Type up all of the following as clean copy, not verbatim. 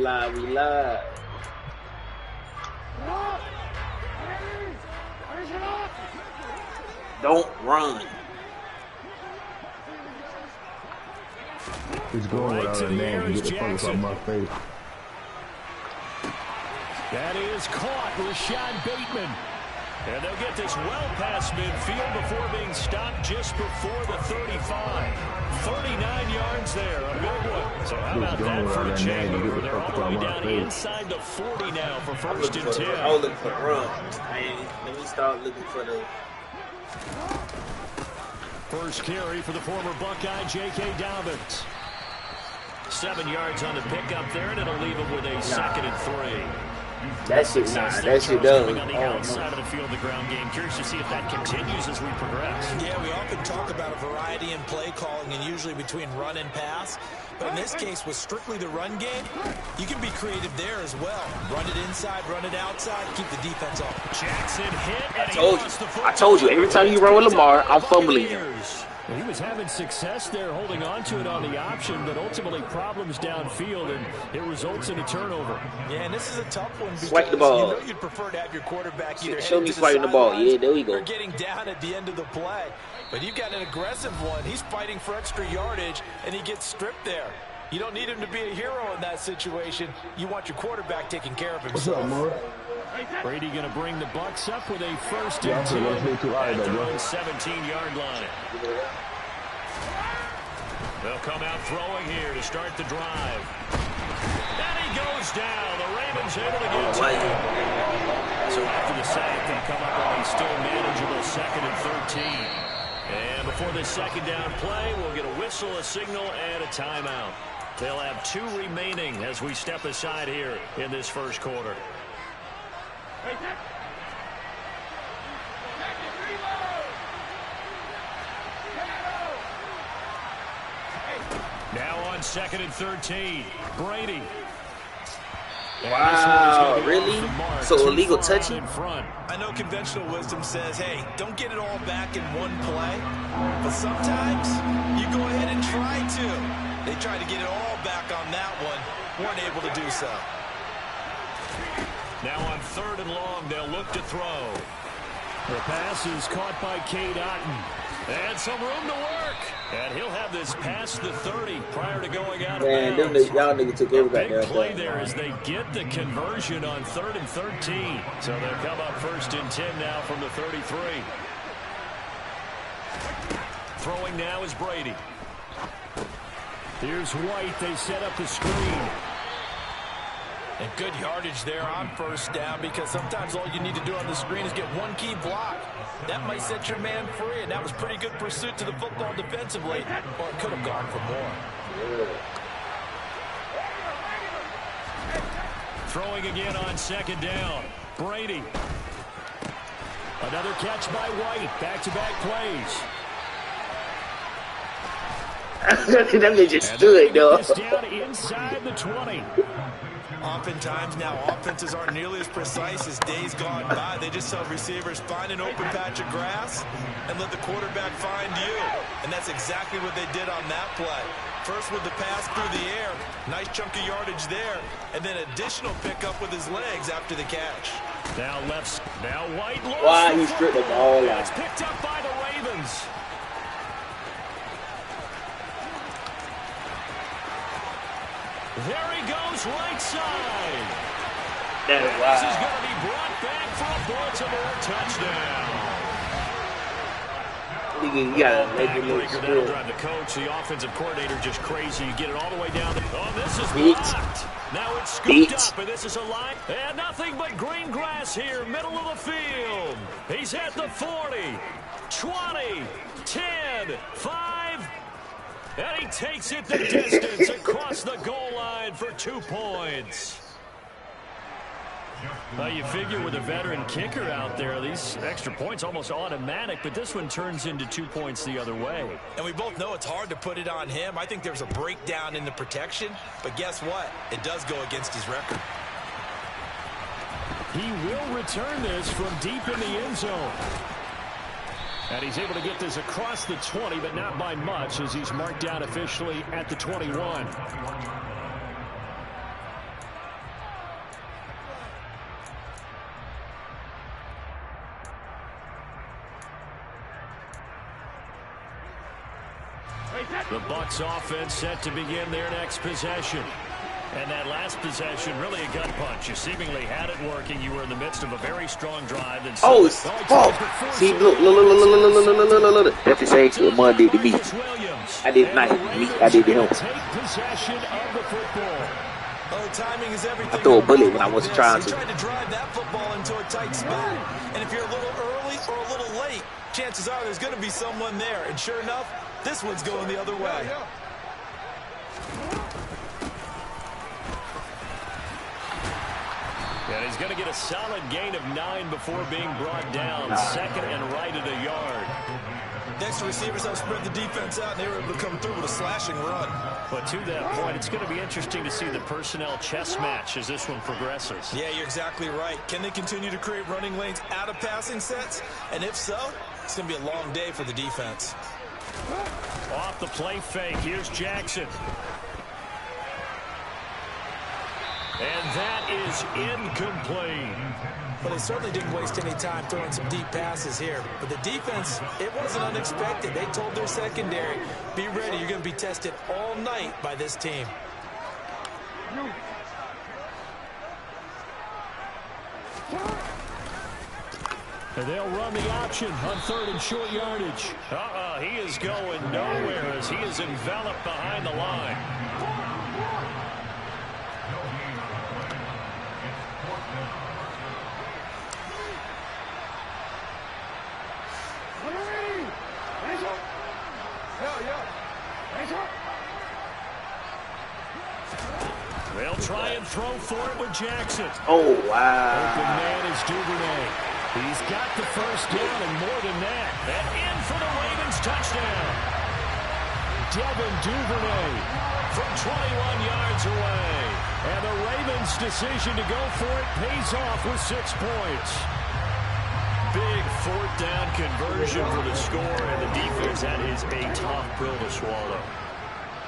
live. We live. Don't run. He's going right without a name to get the focus on my face. That is caught, Rashad Bateman. And they'll get this well past midfield before being stopped just before the 35. 39 yards there, a big one. So how about that for a change? They're all the way down inside the 40 now for first and 10. I was looking for the run. Let me start looking for the... First carry for the former Buckeye, J.K. Dobbins. 7 yards on the pickup there, and it'll leave him with a second and 3. That shit does. On the outside of the field, the ground game. Curious to see if that continues as we progress. Yeah, we often talk about a variety in play calling and usually between run and pass. But in this case, with strictly the run game, you can be creative there as well. Run it inside, run it outside, keep the defense off. Jackson hit, and I told you, every time you run with Lamar, I'm fumbling him. Well, he was having success there, holding on to it on the option, but ultimately problems downfield, and it results in a turnover. Yeah, and this is a tough one because swipe the ball. You know you'd prefer to have your quarterback either show me swiping the ball. Yeah, there we go. Or getting down at the end of the play. But you've got an aggressive one. He's fighting for extra yardage, and he gets stripped there. You don't need him to be a hero in that situation. You want your quarterback taking care of himself. What's up, Mark? Brady going to bring the Bucs up with a first and 2 at their own 17-yard line. They'll come out throwing here to start the drive. And he goes down. The Ravens able to get to him. So after the sack, they'll come up with a still manageable second and 13. And before this second down play, we'll get a whistle, a signal, and a timeout. They'll have 2 remaining as we step aside here in this first quarter. Now on second and 13, Brady. Wow, really? So illegal touching? I know conventional wisdom says, hey, don't get it all back in one play. But sometimes you go ahead and try to. They tried to get it all back on that one. Weren't able to do so. Now on third and long, they'll look to throw. The pass is caught by Cade Otton. And some room to work. And he'll have this past the 30 prior to going out of bounds. Y'all niggas took everybody Big play there as they get the conversion on third and 13. So they'll come up first and 10 now from the 33. Throwing now is Brady. Here's White. They set up the screen. And good yardage there on first down because sometimes all you need to do on the screen is get one key block. That might set your man free, and that was pretty good pursuit to the football defensively, or it could have gone for more. Throwing again on second down. Brady. Another catch by White. Back-to-back plays. That bitch just stood, though. Down inside the 20. Oftentimes now offenses aren't nearly as precise as days gone by. They just tell receivers, find an open patch of grass and let the quarterback find you. And that's exactly what they did on that play. First with the pass through the air, nice chunk of yardage there, and then additional pickup with his legs after the catch. Now left, now White. Why he stripped the ball out? It's picked up by the Ravens. There he goes, right side. That is This is going to be brought back for a Baltimore touchdown. You gotta make it look That'll good. drive the coach, the offensive coordinator, just crazy. You get it all the way down. Oh, this is Beat. blocked. Now it's scooped up, and this is a line. And nothing but green grass here, middle of the field. He's at the 40, 20, 10, 5. And he takes it the distance across the goal line for 2 points. Well, you figure with a veteran kicker out there, these extra points almost automatic, but this one turns into 2 points the other way. And we both know it's hard to put it on him. I think there's a breakdown in the protection, but guess what? It does go against his record. He will return this from deep in the end zone. And he's able to get this across the 20, but not by much, as he's marked down officially at the 21. The Bucs offense set to begin their next possession. And that last possession, really a gut punch. You seemingly had it working. You were in the midst of a very strong drive. And oh, see, look. That's exactly what Mud did to me. I did not hit me. I did to him. Take possession of the football. Oh, timing is everything. I threw a bullet when I wasn't trying to. He tried to drive that football into a tight spot. And if you're a little early or a little late, chances are there's going to be someone there. And sure enough, this one's going the other way. And he's going to get a solid gain of 9 before being brought down. Second and right at a yard. Next, receivers have spread the defense out, and they were able to come through with a slashing run. But to that point, it's going to be interesting to see the personnel chess match as this one progresses. Yeah, you're exactly right. Can they continue to create running lanes out of passing sets? And if so, it's going to be a long day for the defense. Off the play fake, here's Jackson. And that is incomplete. But they certainly didn't waste any time throwing some deep passes here. But the defense, it wasn't unexpected. They told their secondary, be ready. You're going to be tested all night by this team. And they'll run the option on 3rd and short yardage. He is going nowhere as he is enveloped behind the line. They'll try and throw for it with Jackson. Oh, wow. Open man is Duvernay. He's got the first down and more than that. And in for the Ravens touchdown. Devin Duvernay from 21 yards away. And the Ravens' decision to go for it pays off with 6 points. Big 4th down conversion for the score, and the defense, that is a tough pill to swallow.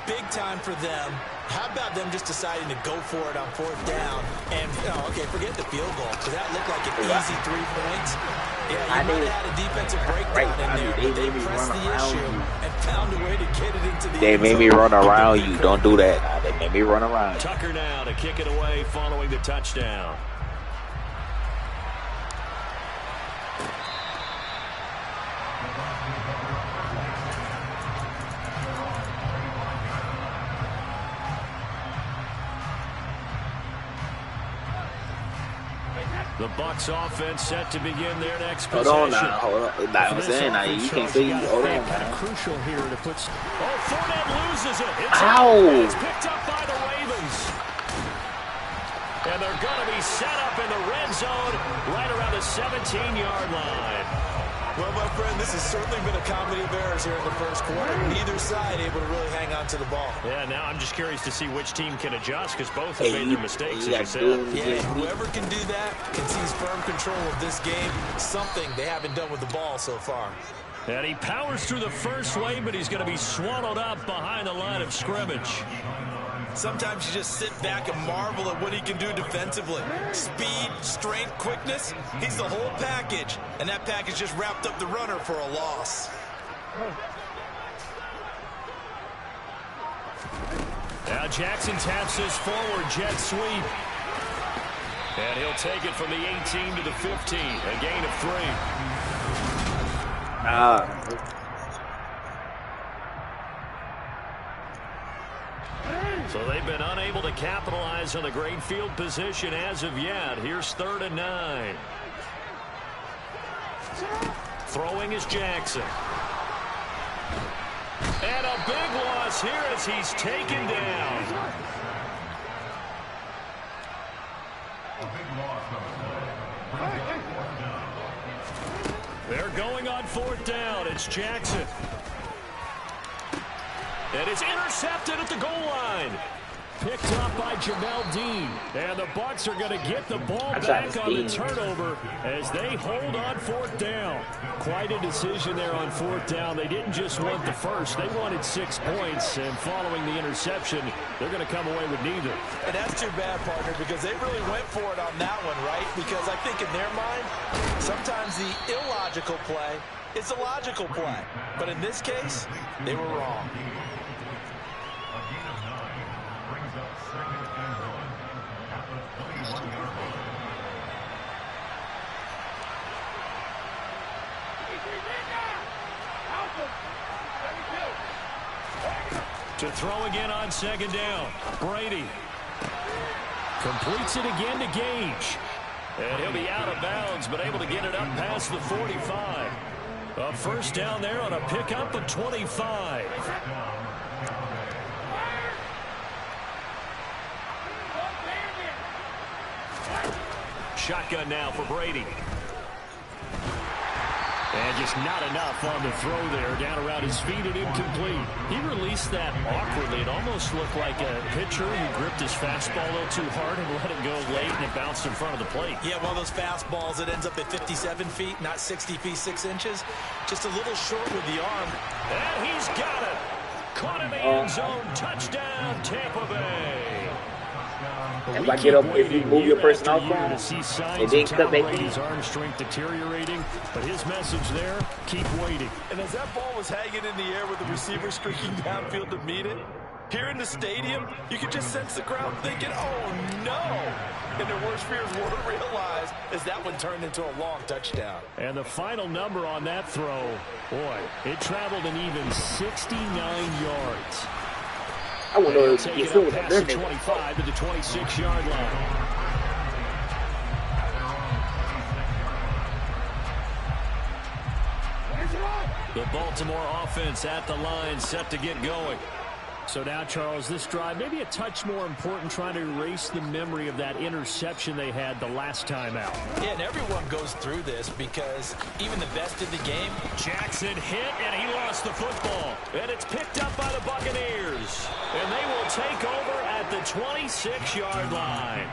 Big time for them. How about them just deciding to go for it on 4th down? And, okay, forget the field goal, because that looked like an easy 3 points. Yeah, you might have had a defensive breakdown in there, but they pressed the issue and found a way to get it into the They made me run around you. Don't do that. They made me run around you. Tucker now to kick it away following the touchdown. The Bucs offense set to begin their next possession. Hold on now. Hold on. Like I'm saying, now you can't say hold on now. Crucial here to put. Oh, Fournette loses it. It's picked up by the Ravens. And they're going to be set up in the red zone right around the 17-yard line. Well, my friend, this has certainly been a comedy of errors here in the first quarter. Neither side able to really hang on to the ball. Yeah, now I'm just curious to see which team can adjust because both have made their mistakes, as you said. Yeah, whoever can do that can seize firm control of this game. Something they haven't done with the ball so far. And he powers through the first wave, but he's going to be swallowed up behind the line of scrimmage. Sometimes you just sit back and marvel at what he can do defensively. Speed, strength, quickness, he's the whole package. And that package just wrapped up the runner for a loss. Now Jackson taps this forward jet sweep. And he'll take it from the 18 to the 15, a gain of 3. So they've been unable to capitalize on the great field position as of yet. Here's 3rd and 9. Throwing is Jackson. And a big loss here as he's taken down. They're going on 4th down. It's Jackson. And it's intercepted at the goal line. Picked up by Jamel Dean. And the Bucs are going to get the ball back on the turnover as they hold on 4th down. Quite a decision there on 4th down. They didn't just want the first. They wanted 6 points. And following the interception, they're going to come away with neither. And that's too bad, partner, because they really went for it on that one, right? Because I think in their mind, sometimes the illogical play It's a logical play. But in this case, they were wrong. To throw again on second down. Brady completes it again to Gage. And he'll be out of bounds, but able to get it up past the 45. A first down there on a pickup of 25. Shotgun now for Brady. And just not enough on the throw there. Down around his feet and incomplete. He released that awkwardly. It almost looked like a pitcher who gripped his fastball a little too hard and let it go late, and it bounced in front of the plate. Yeah, one of those fastballs that ends up at 57 feet, not 60 feet, 6 inches. Just a little short with the arm. And he's got it. Caught in the end zone. Touchdown, Tampa Bay. If I get up, if you move your person out from, and then cut back in. His arm strength deteriorating, but his message there, keep waiting. And as that ball was hanging in the air with the receiver streaking downfield to meet it, here in the stadium, you could just sense the crowd thinking, oh no! And their worst fears weren't realized as that one turned into a long touchdown. And the final number on that throw, boy, it traveled an even 69 yards. I want to know if you feel past the 25 to the 26-yard line. The Baltimore offense at the line, set to get going. So now, Charles, this drive maybe a touch more important, trying to erase the memory of that interception they had the last time out. Yeah, and everyone goes through this because even the best in the game. Jackson hit, and he lost the football. And it's picked up by the Buccaneers. And they will take over at the 26-yard line.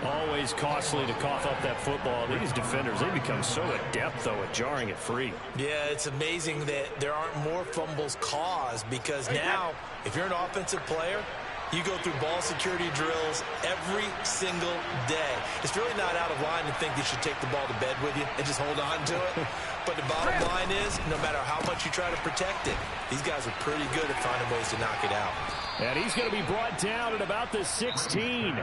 Always costly to cough up that football. These defenders, they become so adept, though, at jarring it free. Yeah, it's amazing that there aren't more fumbles caused because now, if you're an offensive player, you go through ball security drills every single day. It's really not out of line to think you should take the ball to bed with you and just hold on to it. But the bottom line is, no matter how much you try to protect it, these guys are pretty good at finding ways to knock it out. And he's going to be brought down at about the 16.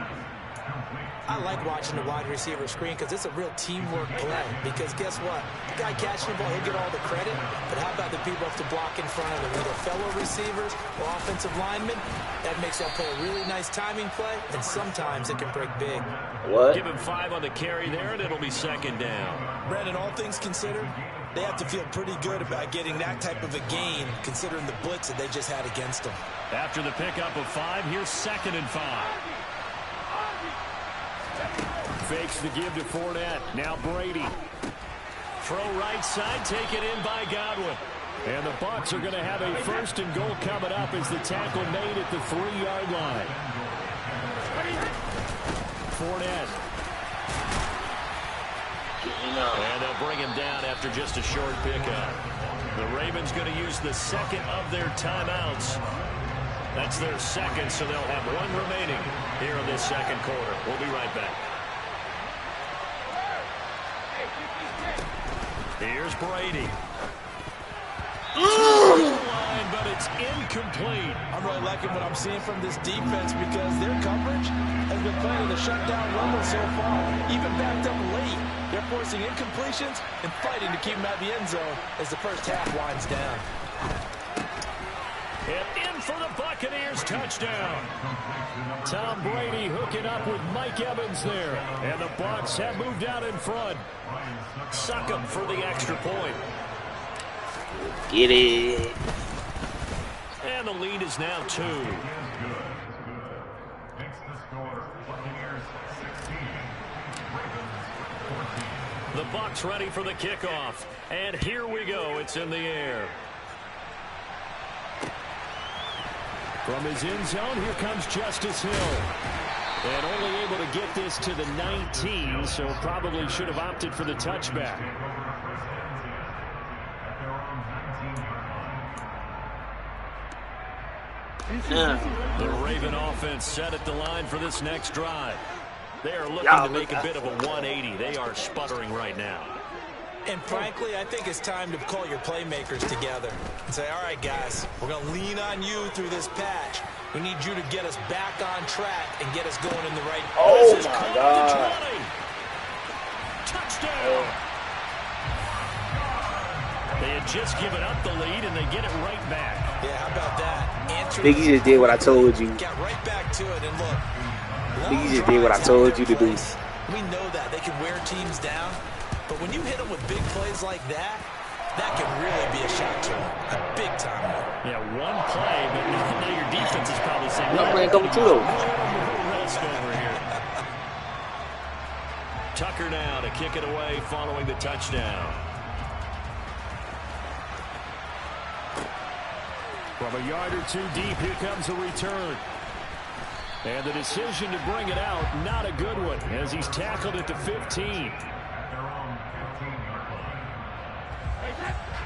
I like watching the wide receiver screen because it's a real teamwork play. Because guess what? The guy catching the ball, he'll get all the credit. But how about the people have to block in front of him? Either fellow receivers or offensive linemen. That makes that play a really nice timing play. And sometimes it can break big. What? Give him 5 on the carry there, and it'll be second down. Brandon, all things considered, they have to feel pretty good about getting that type of a gain considering the blitz that they just had against them. After the pickup of 5, here's 2nd and 5. Fakes the give to Fournette. Now Brady. Throw right side, taken in by Godwin. And the Bucs are going to have a 1st and goal coming up as the tackle made at the 3-yard line. Fournette. And they'll bring him down after just a short pickup. The Ravens going to use the 2nd of their timeouts. That's their 2nd, so they'll have 1 remaining here in this 2nd quarter. We'll be right back. Here's Brady. Line, but it's incomplete. I'm really liking what I'm seeing from this defense because their coverage has been playing in the shutdown rumble so far. Even backed up late, they're forcing incompletions and fighting to keep them out of the end zone as the first half winds down. And in for the Buccaneers touchdown. Tom Brady hooking up with Mike Evans there. And the Bucs have moved out in front. Suck him for the extra point. Get it. And the lead is now 2. The Bucs ready for the kickoff. And here we go. It's in the air. From his end zone, here comes Justice Hill. And only able to get this to the 19, so probably should have opted for the touchback. The Raven offense set at the line for this next drive. They are looking to make a bit of a 180. They are sputtering right now. And frankly, I think it's time to call your playmakers together and say, all right, guys, we're going to lean on you through this patch. We need you to get us back on track and get us going in the right direction. Oh, my God. Touchdown. They had just given up the lead, and they get it right back. Yeah, how about that? Think you just did what I told you. Got right back to it, and look. Think you just did what I told you to do. We know that. They can wear teams down. But when you hit them with big plays like that, that can really be a shot to them. A big-time one. Yeah, one play, but now your defense is probably saying, I'm playing couple two, though. rest over here. Tucker now to kick it away following the touchdown. From a yard or two deep, here comes a return. And the decision to bring it out, not a good one, as he's tackled at the 15.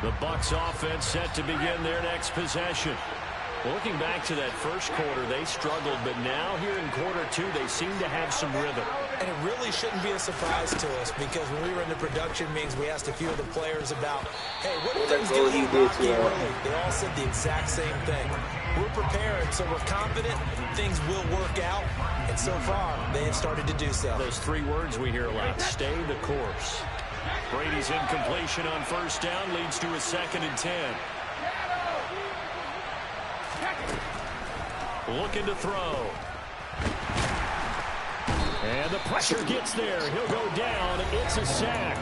The Bucs offense set to begin their next possession. Looking back to that first quarter, they struggled, but now here in quarter two, they seem to have some rhythm. And it really shouldn't be a surprise to us, because when we were in the production meetings, we asked a few of the players about, hey, what do things do you do? They all said the exact same thing. We're prepared, so we're confident things will work out, and so far, they have started to do so. Those three words we hear a lot, stay the course. Brady's incompletion on first down leads to a 2nd and 10. Looking to throw. And the pressure gets there. He'll go down. It's a sack.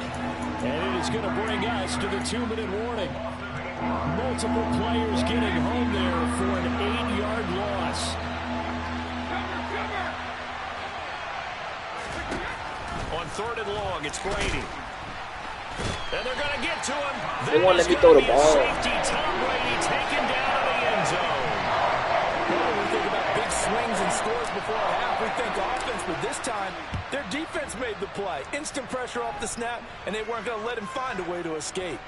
And it is going to bring us to the 2-minute warning. Multiple players getting home there for an 8-yard loss. On 3rd and long, it's Brady. And they're going to get to him. They won't let me throw the ball. Safety, Tom Brady taken down in the end zone. Well, we think about big swings and scores before a half. We think offense, but this time, their defense made the play. Instant pressure off the snap, and they weren't going to let him find a way to escape.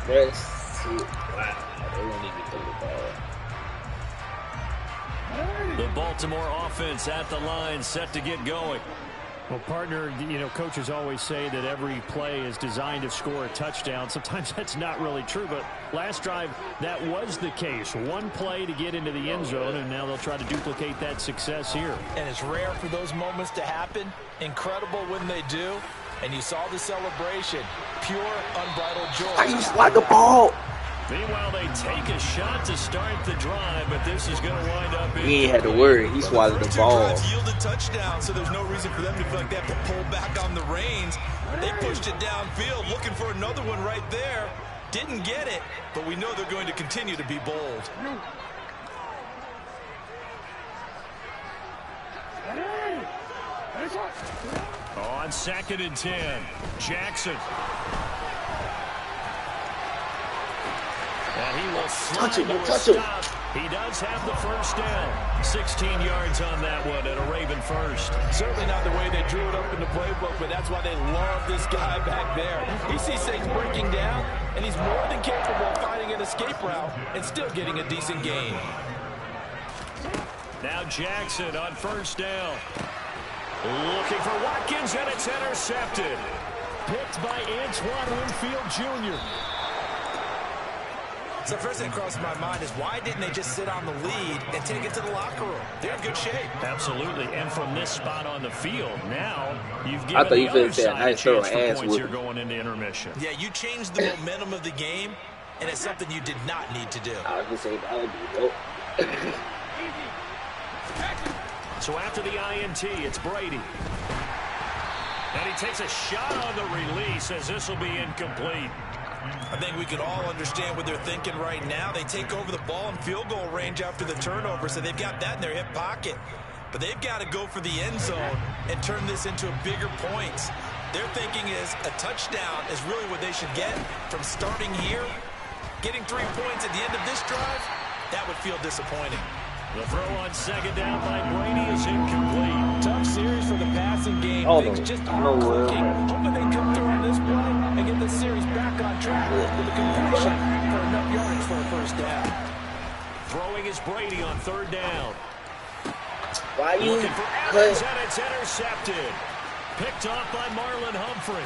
Let's see. Wow, they won't even throw the ball. The Baltimore offense at the line, set to get going. Well, partner, you know, coaches always say that every play is designed to score a touchdown. Sometimes that's not really true, but last drive, that was the case. One play to get into the end zone, and now they'll try to duplicate that success here. And it's rare for those moments to happen. Incredible when they do. And you saw the celebration. Pure, unbridled joy. I used to like the ball. Meanwhile, they take a shot to start the drive, but this is going to wind up in... He ain't had to worry. He swallowed the ball. Drives yielded touchdown, so there's no reason for them to feel like they have to pull back on the reins. They pushed it downfield, looking for another one right there. Didn't get it, but we know they're going to continue to be bold. On 2nd and 10, Jackson. And he will slide to a stop. He does have the first down. 16 yards on that one and a Raven first. Certainly not the way they drew it up in the playbook, but that's why they love this guy back there. He sees things breaking down, and he's more than capable of finding an escape route and still getting a decent gain. Now Jackson on first down. Looking for Watkins, and it's intercepted. Picked by Antoine Winfield Jr. So first thing that crossed my mind is, why didn't they just sit on the lead and take it to the locker room? They're in good shape. Absolutely, and from this spot on the field, now you've given I thought the you other said side a nice chance throw, for ass points here whooping. going into intermission. Yeah, you changed the momentum of the game, and it's something you did not need to do. I was going to say, that would be dope. So after the INT, it's Brady. And he takes a shot on the release as this will be incomplete. I think we can all understand what they're thinking right now. They take over the ball in field goal range after the turnover, so they've got that in their hip pocket. But they've got to go for the end zone and turn this into bigger points. Their thinking is a touchdown is really what they should get from starting here. Getting 3 points at the end of this drive, that would feel disappointing. The throw on second down by Brady is incomplete. Tough series for the passing game. Oh, Things just aren't no way. clicking. Hoping they come through on this play and get this series back on track with a completion for enough yards for a first down. here's Brady on third down. Why you Looking for Evans, and it's intercepted. Picked off by Marlon Humphrey.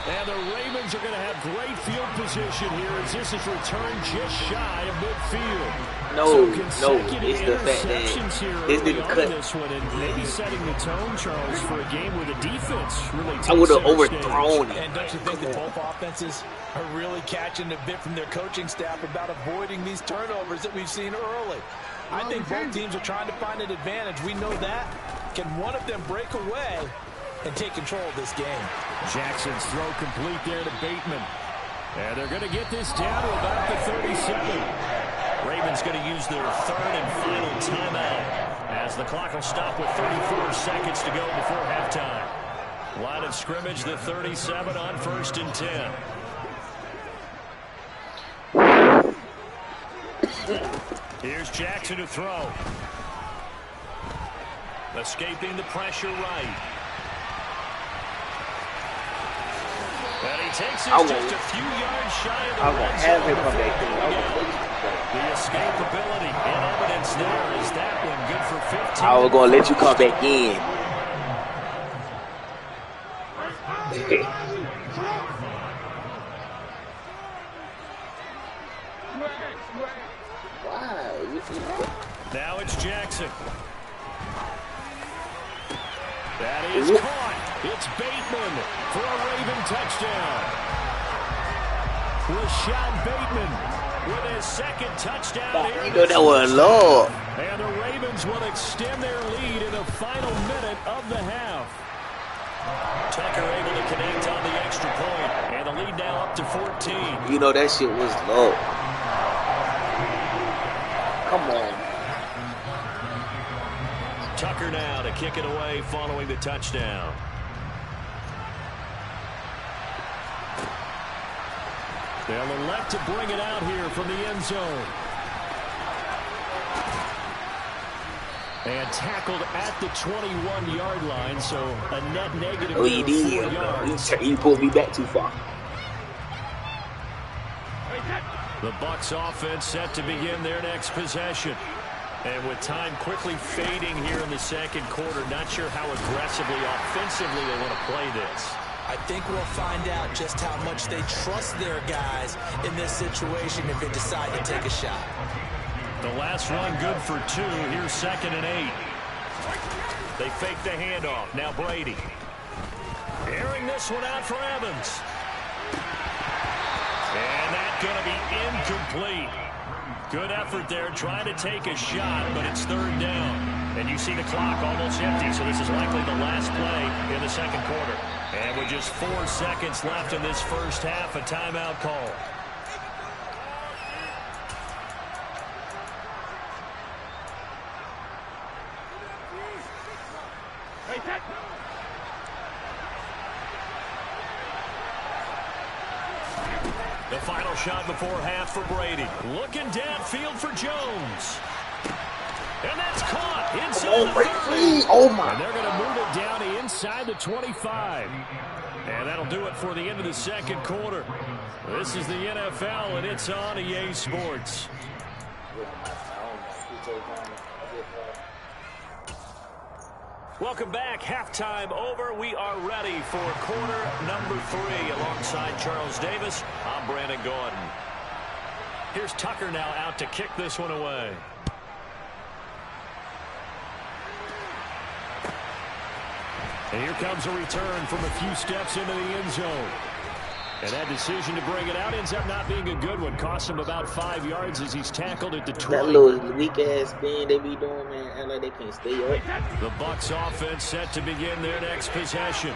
And the Ravens are going to have great field position here as this is returned just shy of midfield. No, so it's the fact that this didn't cut. This one and maybe setting the tone, Charles, for a game where the defense really takes I would have center overthrown stage. it. And don't you think that both offenses are really catching a bit from their coaching staff about avoiding these turnovers that we've seen early? I think both teams are trying to find an advantage. We know that. Can one of them break away and take control of this game? Jackson's throw complete there to Bateman. And they're going to get this down to about the 37. Ravens going to use their third and final timeout as the clock will stop with 34 seconds to go before halftime. Line of scrimmage, the 37 on 1st and 10. Here's Jackson to throw. Escaping the pressure right. And he takes it just a few yards shy of the red zone. The escapability and evidence there is that one good for 15. I was going to let you come back in. Now it's Jackson. That is caught. It's Bateman for a Raven touchdown. Rashad Bateman with his second touchdown here. You know that was low. And the Ravens will extend their lead in the final minute of the half. Tucker able to connect on the extra point, and the lead now up to 14. You know that shit was low. Come on. Tucker now to kick it away following the touchdown. They'll elect to bring it out here from the end zone. And tackled at the 21-yard line, so a net negative. Oh, you did. 4 yards. You pulled me back too far. The Bucs offense set to begin their next possession. And with time quickly fading here in the second quarter, not sure how aggressively, offensively they want to play this. I think we'll find out just how much they trust their guys in this situation if they decide to take a shot. The last run good for 2. Here's 2nd and 8. They fake the handoff. Now Brady. Airing this one out for Evans. And that's going to be incomplete. Good effort there, trying to take a shot, but it's 3rd down. And you see the clock almost empty, so this is likely the last play in the second quarter. And with just 4 seconds left in this first half, a timeout call. The final shot before half for Brady. Looking downfield for Jones. And that's caught inside the 30. Oh, my. And they're going to move it down to inside the 25. And that'll do it for the end of the second quarter. This is the NFL, and it's on EA Sports. Welcome back. Halftime over. We are ready for quarter number 3 alongside Charles Davis. I'm Brandon Gordon. Here's Tucker now out to kick this one away. And here comes a return from a few steps into the end zone. And that decision to bring it out ends up not being a good one. Cost him about 5 yards as he's tackled at the 20. That little weak-ass spin they be doing, man, act like they can't stay up. The Bucs offense set to begin their next possession.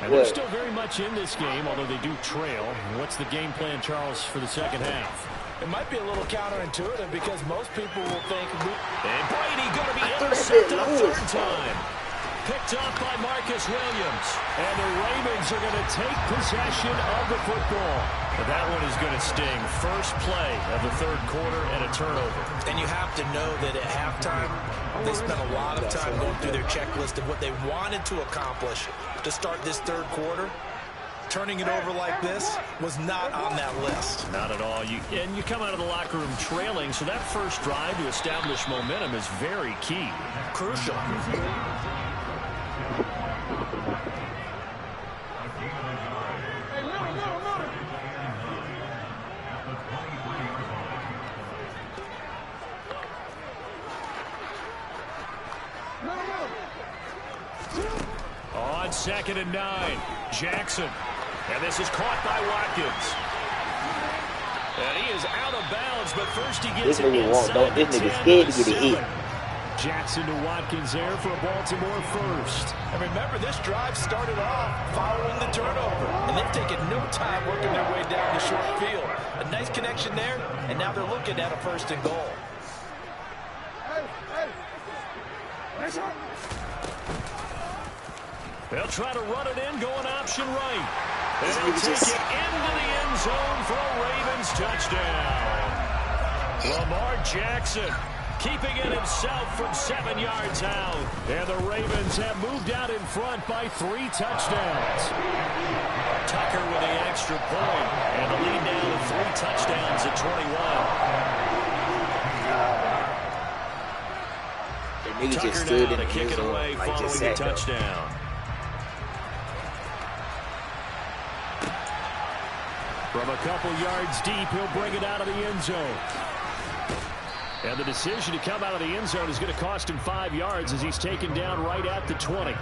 And they're still very much in this game, although they do trail. What's the game plan, Charles, for the second half? It might be a little counterintuitive because most people will think... And Brady going to be intercepted a 3rd time. Picked off by Marcus Williams. And the Ravens are going to take possession of the football. But that one is going to sting. First play of the 3rd quarter and a turnover. And you have to know that at halftime, they spent a lot of time going through their checklist of what they wanted to accomplish to start this 3rd quarter. turning it over like this was not on that list. Not at all. You come out of the locker room trailing, so that first drive to establish momentum is very key. Crucial. On 2nd and 9, Jackson. And this is caught by Watkins. And he is out of bounds, but first he gets it inside the 10. This nigga scared to get it hit. Jackson to Watkins there for a Baltimore first. And remember, this drive started off following the turnover. And they've taken no time working their way down the short field. A nice connection there, and now they're looking at a 1st and goal. They'll try to run it in, going option right. And they'll take it into the end zone for a Ravens touchdown. Lamar Jackson keeping it himself from 7 yards out. And the Ravens have moved out in front by 3 touchdowns. Tucker with the extra point. And the lead down to 3 touchdowns at 21. Nigga just Tucker stood now in to the kick it zone, away like following just the sat there. touchdown. From a couple yards deep, he'll bring it out of the end zone. And the decision to come out of the end zone is going to cost him 5 yards as he's taken down right at the 20.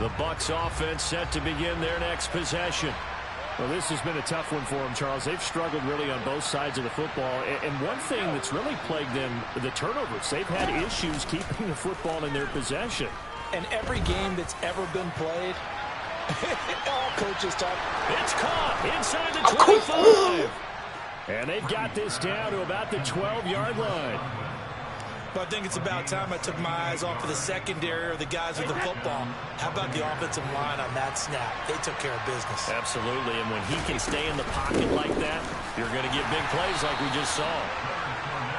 The Bucs offense set to begin their next possession. Well, this has been a tough one for them, Charles. They've struggled really on both sides of the football. And one thing that's really plagued them, the turnovers. They've had issues keeping the football in their possession. And every game that's ever been played, all coaches talk. It's caught inside the 25. And they've got this down to about the 12-yard line. But I think it's about time I took my eyes off of the secondary or the guys with the football. How about the offensive line on that snap? They took care of business. Absolutely, and when he can stay in the pocket like that, you're going to get big plays like we just saw.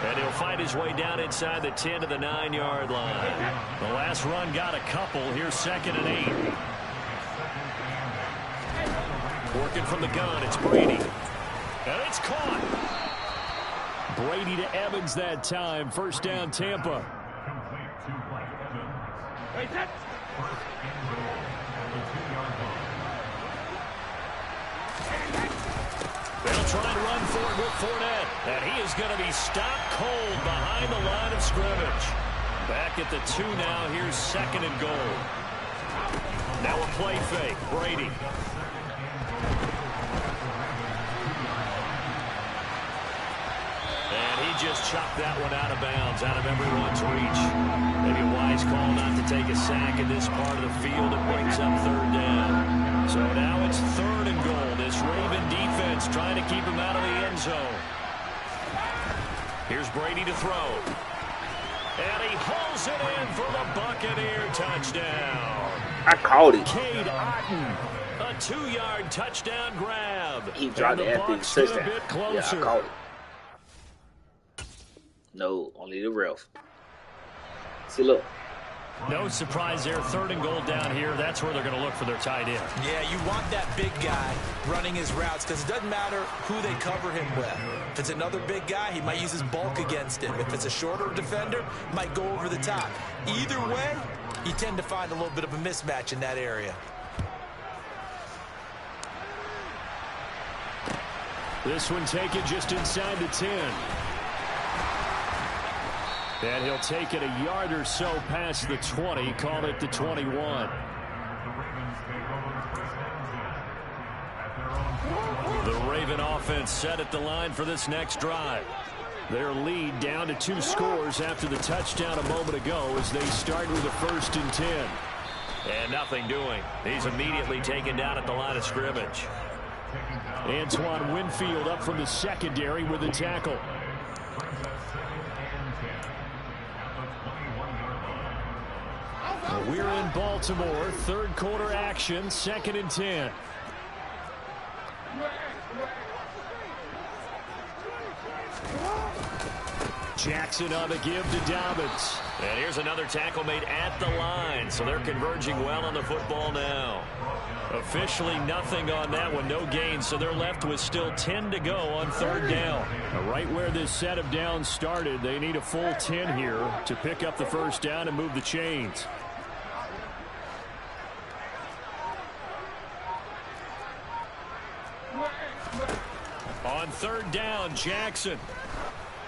And he'll find his way down inside the 10 to the 9-yard line. The last run got a couple. Here's 2nd and 8. Working from the gun, it's Brady. And it's caught. Brady to Evans that time. 1st down, Tampa. They'll try and run for it with Fournette. And he is going to be stopped cold behind the line of scrimmage. Back at the 2 now. Here's 2nd and goal. Now a play fake. Brady. And he just chopped that one out of bounds, out of everyone's reach. Maybe a wise call not to take a sack in this part of the field. It brings up 3rd down. So now it's 3rd and goal. This Raven defense trying to keep him out of the end zone. Here's Brady to throw. And he hauls it in for the Buccaneer touchdown. I called it. Cade Otton, a 2-yard touchdown grab. He dropped it after his touchdown. A bit Yeah, closer. I called it. No, only the ref. See, look. No surprise there. 3rd and goal down here. That's where they're going to look for their tight end. Yeah, you want that big guy running his routes because it doesn't matter who they cover him with. If it's another big guy, he might use his bulk against him. If it's a shorter defender, might go over the top. Either way, you tend to find a little bit of a mismatch in that area. This one taken just inside the 10. And he'll take it a yard or so past the 20, call it the 21. The Raven offense set at the line for this next drive. Their lead down to 2 scores after the touchdown a moment ago as they start with a 1st and 10. And nothing doing. He's immediately taken down at the line of scrimmage. Antoine Winfield up from the secondary with the tackle. We're in Baltimore, 3rd quarter action, 2nd and 10. Jackson on the give to Dobbins. And here's another tackle made at the line, so they're converging well on the football now. Officially nothing on that one, no gain, so they're left with still 10 to go on third down. Right where this set of downs started, they need a full 10 here to pick up the first down and move the chains. On third down, Jackson.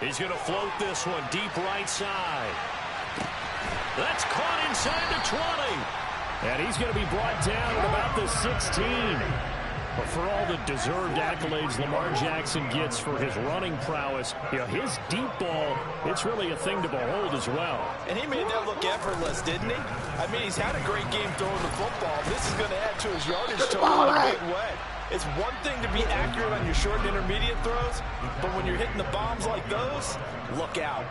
He's going to float this one deep right side. That's caught inside the 20. And he's going to be brought down at about the 16. But for all the deserved accolades Lamar Jackson gets for his running prowess, you know, his deep ball, it's really a thing to behold as well. And he made that look effortless, didn't he? I mean, he's had a great game throwing the football. This is going to add to his yardage total in a big way. It's one thing to be accurate on your short and intermediate throws, but when you're hitting the bombs like those, look out.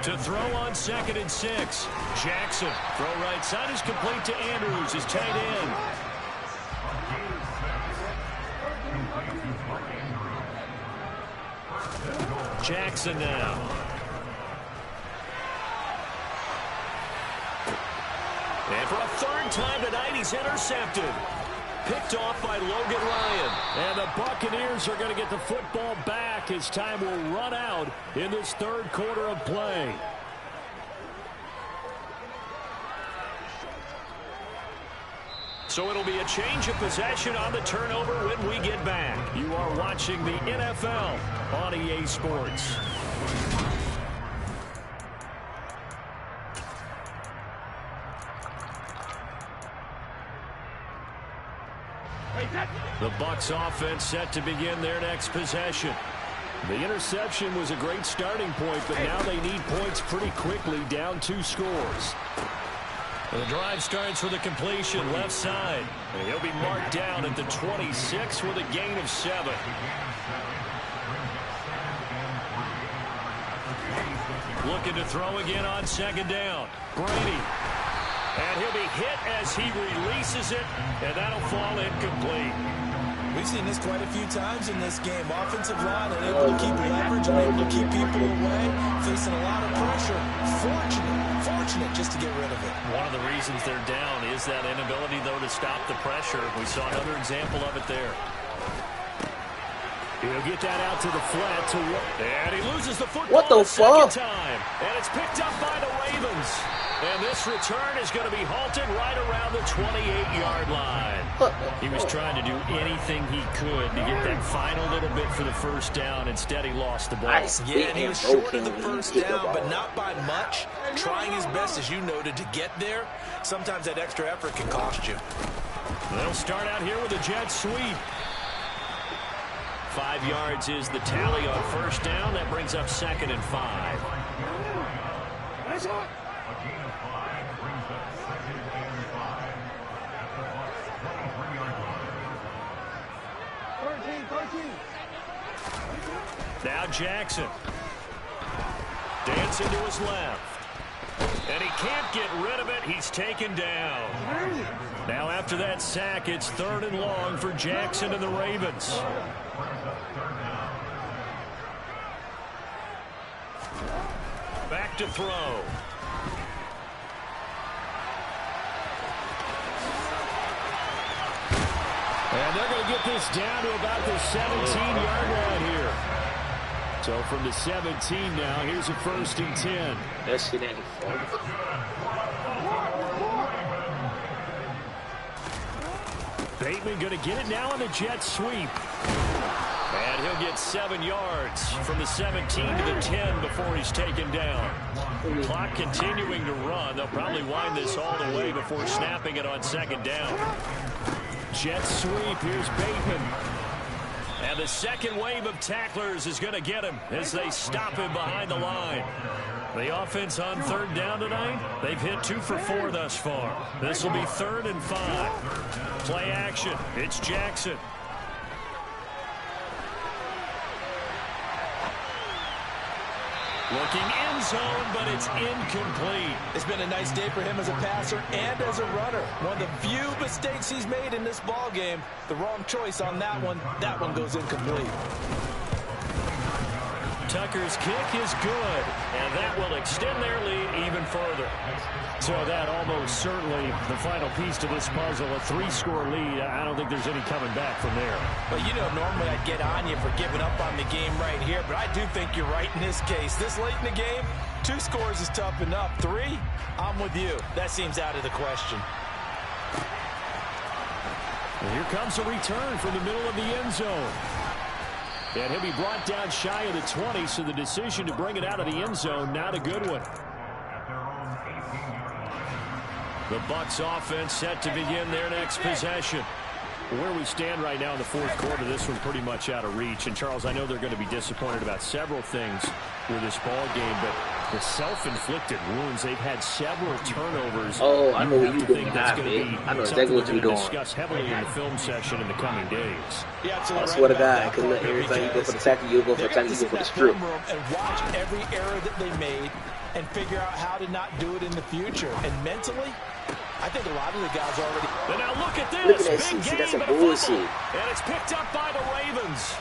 To throw on 2nd and 6. Jackson, throw right side is complete to Andrews, his tight end. Jackson now. And for a third time tonight, he's intercepted. Picked off by Logan Ryan. And the Buccaneers are going to get the football back as time will run out in this third quarter of play. So it'll be a change of possession on the turnover when we get back. You are watching the NFL on EA Sports. The Bucs offense set to begin their next possession. The interception was a great starting point, but now they need points pretty quickly, down 2 scores. And the drive starts with a completion left side. And he'll be marked down at the 26 with a gain of 7. Looking to throw again on 2nd down. Brady. And he'll be hit as he releases it, and that'll fall incomplete. We've seen this quite a few times in this game. Offensive line unable to keep leverage and able to keep people away, facing a lot of pressure. Fortunate just to get rid of it. One of the reasons they're down is that inability, though, to stop the pressure. We saw another example of it there. He'll get that out to the flat. And he loses the football What the fuck? time. And it's picked up by the Ravens. And this return is going to be halted right around the 28-yard line. He was trying to do anything he could to get that final little bit for the first down. Instead, he lost the ball. Yeah, and he was short of the first down, but not by much. Trying his best, as you noted, to get there. Sometimes that extra effort can cost you. They'll start out here with a jet sweep. 5 yards is the tally on first down. That brings up 2nd and 5. Now Jackson. Dancing to his left. And he can't get rid of it. He's taken down. Now after that sack, it's 3rd and long for Jackson and the Ravens. Back to throw. And they're going to get this down to about the 17-yard line here. So from the 17 now, here's a 1st and 10. That shit ain't fun. Bateman going to get it now on the jet sweep. And he'll get 7 yards from the 17 to the 10 before he's taken down. Clock continuing to run. They'll probably wind this all the way before snapping it on 2nd down. Jet sweep. Here's Bateman. And the second wave of tacklers is going to get him as they stop him behind the line. The offense on 3rd down tonight, they've hit 2 for 4 thus far. This will be 3rd and 5. Play action. It's Jackson. Looking end zone, but it's incomplete. It's been a nice day for him as a passer and as a runner. One of the few mistakes he's made in this ball game. The wrong choice on that one. That one goes incomplete. Tucker's kick is good, and that will extend their lead even further. So that almost certainly the final piece to this puzzle, a 3-score lead. I don't think there's any coming back from there. Well, you know, normally I'd get on you for giving up on the game right here, but I do think you're right in this case. This late in the game, 2 scores is tough enough. 3, I'm with you. That seems out of the question. And here comes a return from the middle of the end zone. And he'll be brought down shy of the 20, so the decision to bring it out of the end zone, not a good one. The Bucs offense set to begin their next possession. Where we stand right now in the fourth quarter, this one pretty much out of reach. And, Charles, I know they're going to be disappointed about several things with this ball game, but the self-inflicted wounds, they've had several turnovers. Oh, I know what you're doing. That's going to be I know exactly what you're doing. Discuss heavily in the film session in the coming days. Yeah, I swear to God, because every time you go for the tackle, you go for the tackle, you go for the strip. And watch every error that they made and figure out how to not do it in the future. And mentally, I think a lot of the guys already. And now look at this. Look at that Big shit. That's game some and a bullshit. fumble. And it's picked up by the Ravens.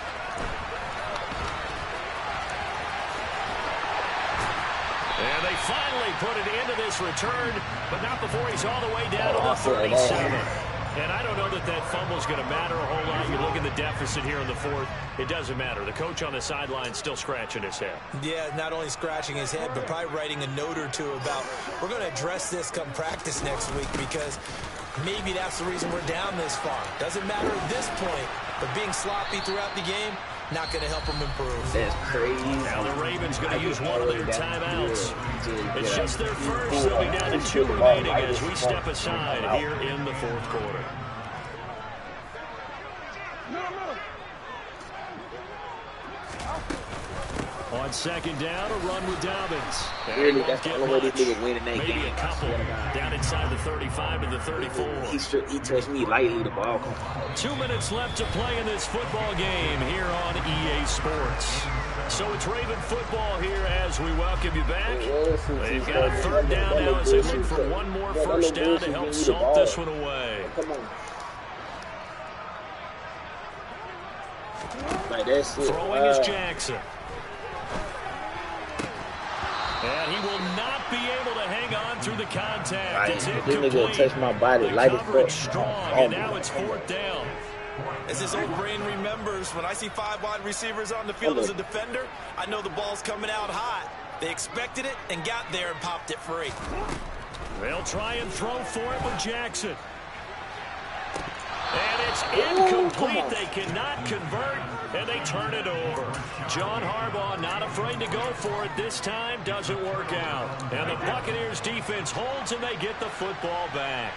And they finally put it into this return, but not before he's all the way down to the 37. And I don't know that that fumble is going to matter a whole lot. You look at the deficit here in the fourth, it doesn't matter. The coach on the sideline still scratching his head. Yeah, not only scratching his head, but probably writing a note or two about, we're going to address this come practice next week, because maybe that's the reason we're down this far. Doesn't matter at this point, but being sloppy throughout the game, not going to help them improve. That's crazy. Now the Ravens going to use one of their timeouts. It's just their first. They'll be down to 2 remaining as we step aside here in the fourth quarter. On second down, a run with Dobbins. Really, that's the only way this nigga winning that Maybe game. a couple down inside the 35 to the 34. He touched me lightly, the ball come out. 2 minutes left to play in this football game here on EA Sports. So it's Raven football here as we welcome you back. They've got a third down now as they look for one more first down to help salt this one away. Come on. Like that's it. Throwing is Jackson. And he will not be able to hang on through the contact. It's incomplete. This nigga touch my body, The light as coverage fuck. strong, and now it's fourth down. As his old brain remembers, when I see 5 wide receivers on the field as a defender, I know the ball's coming out hot. They expected it and got there and popped it free. They'll try and throw for it with Jackson. And it's incomplete. They cannot convert, and they turn it over. John Harbaugh not afraid to go for it this time. Doesn't work out. And the Buccaneers defense holds, and they get the football back.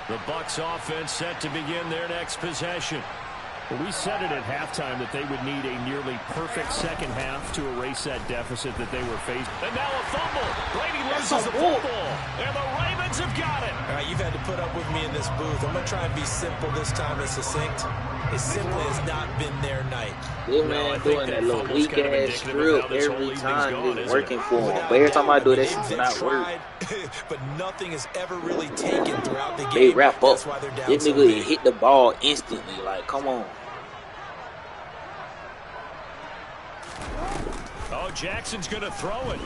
The Bucs offense set to begin their next possession. Well, we said it at halftime that they would need a nearly perfect second half to erase that deficit that they were facing. And now a fumble. Brady loses the football. And the Ravens have got it. All right, you've had to put up with me in this booth. I'm going to try and be simple this time and succinct. It simply has not been their night. This man doing that little weak-ass strip every time is working for him. But every time I do this, it's not working. But nothing is ever really taken throughout the game. They wrap up. That's why they're down This so nigga big. hit the ball instantly. Like, come on. Oh, Jackson's going to throw it.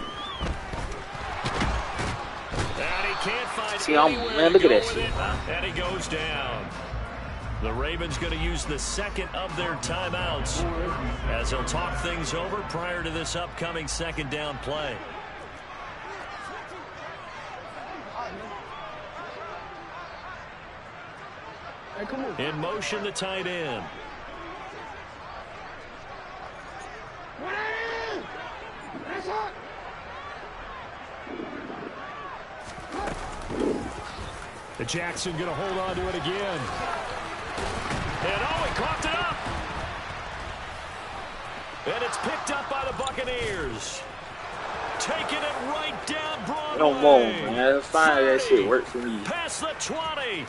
And he can't find anywhere man, look to at go that with shit. it. And he goes down. The Ravens going to use the second of their timeouts as they'll talk things over prior to this upcoming second down play. In motion, the tight end. The Jackson going to hold on to it again. And oh, he coughed it up. And it's picked up by the Buccaneers. Taking it right down Broadway. No more, man. That's fine. That shit worked for me. Past the 20.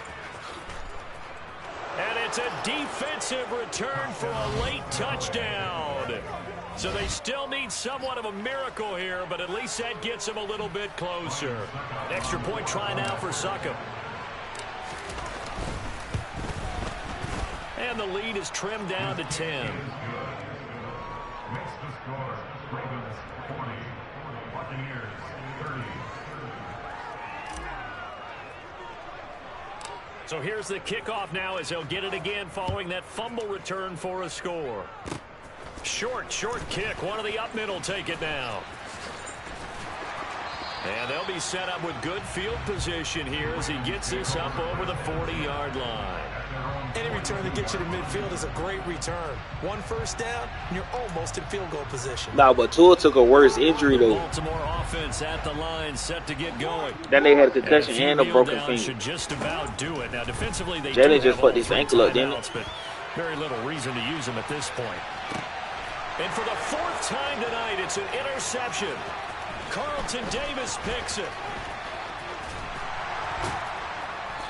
And it's a defensive return for a late touchdown. So they still need somewhat of a miracle here, but at least that gets them a little bit closer. Extra point try now for Succop. And the lead is trimmed down to 10. So here's the kickoff now as they'll get it again following that fumble return for a score. Short kick. One of the up middle take it now. And they'll be set up with good field position here as he gets this up over the 40-yard line. Any return that gets you to midfield is a great return. One first down, and you're almost in field goal position. Nah, but Tua took a worse injury, though. Baltimore offense at the line, set to get going. Then they had a concussion and a broken down finger. should just about do it. Now, defensively, they Jalen do just have put all his three ankle up, didn't timeouts, but very little reason to use him at this point. And for the fourth time tonight, it's an interception. Carlton Davis picks it.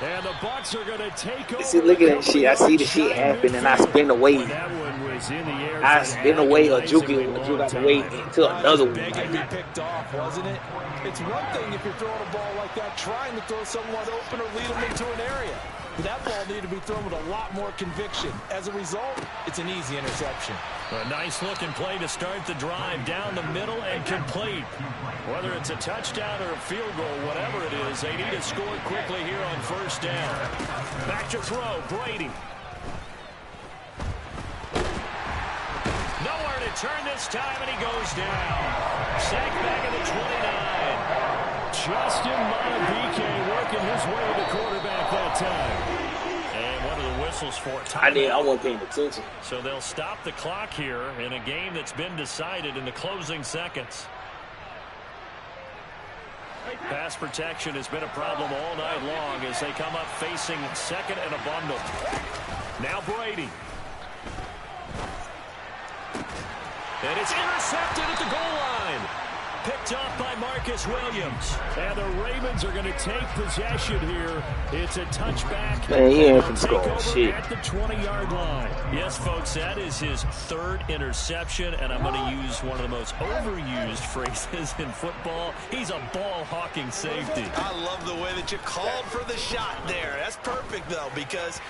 And the Bucs are going to take over. See, look at that shit. I see the shit happen, and I spin away. That one was in the air. I spin away or juke out the way into another one. Begging to be picked off, wasn't it? It's one thing if you're throwing a ball like that, trying to throw someone open or lead them into an area. But that ball needed to be thrown with a lot more conviction. As a result, it's an easy interception. A nice-looking play to start the drive down the middle and complete. Whether it's a touchdown or a field goal, whatever it is, they need to score quickly here on first down. Back to throw, Brady. Nowhere to turn this time, and he goes down. Sacked back at the 29. Justin Madubuike working his way to the quarterback that time. And what are the whistles for? I wasn't paying attention. So they'll stop the clock here in a game that's been decided in the closing seconds. Pass protection has been a problem all night long as they come up facing second and a bundle. Now Brady. And it's intercepted at the goal line. Picked off by Marcus Williams. And the Ravens are going to take possession here. It's a touchback. Man, he ain't from score shit. At the 20-yard line. Yes, folks, that is his third interception, and I'm going to use one of the most overused phrases in football. He's a ball-hawking safety. I love the way that you called for the shot there. That's perfect, though, because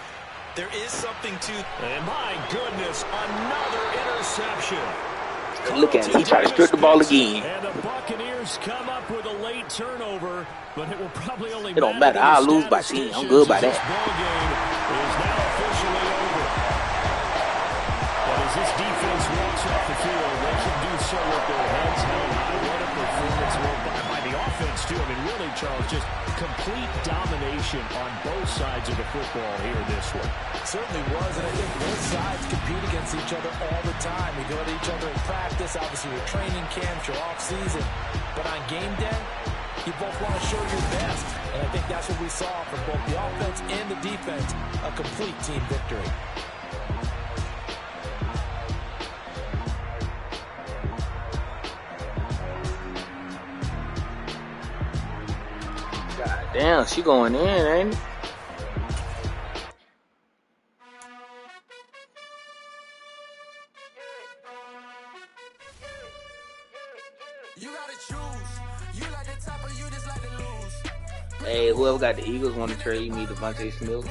there is something to... And my goodness, another interception. Look at him. He tried to strip the ball again. And the Buccaneers come up with a late turnover, but it will probably only It don't matter. I'll lose by 10. I'm good by that. This ball game is now officially over. But as this defense walks off the field, they can do so with their heads held high. What a performance by the offense, too. I mean, really, Charles, just complete domination on both sides of the football here this one. Certainly was, and I think both sides compete against each other all the time. We go to each other in practice, obviously your training camps, your off-season. But on game day, you both want to show your best. And I think that's what we saw from both the offense and the defense, a complete team victory. God damn, she going in, ain't it? Hey, whoever got the Eagles want to trade me Devontae Smith.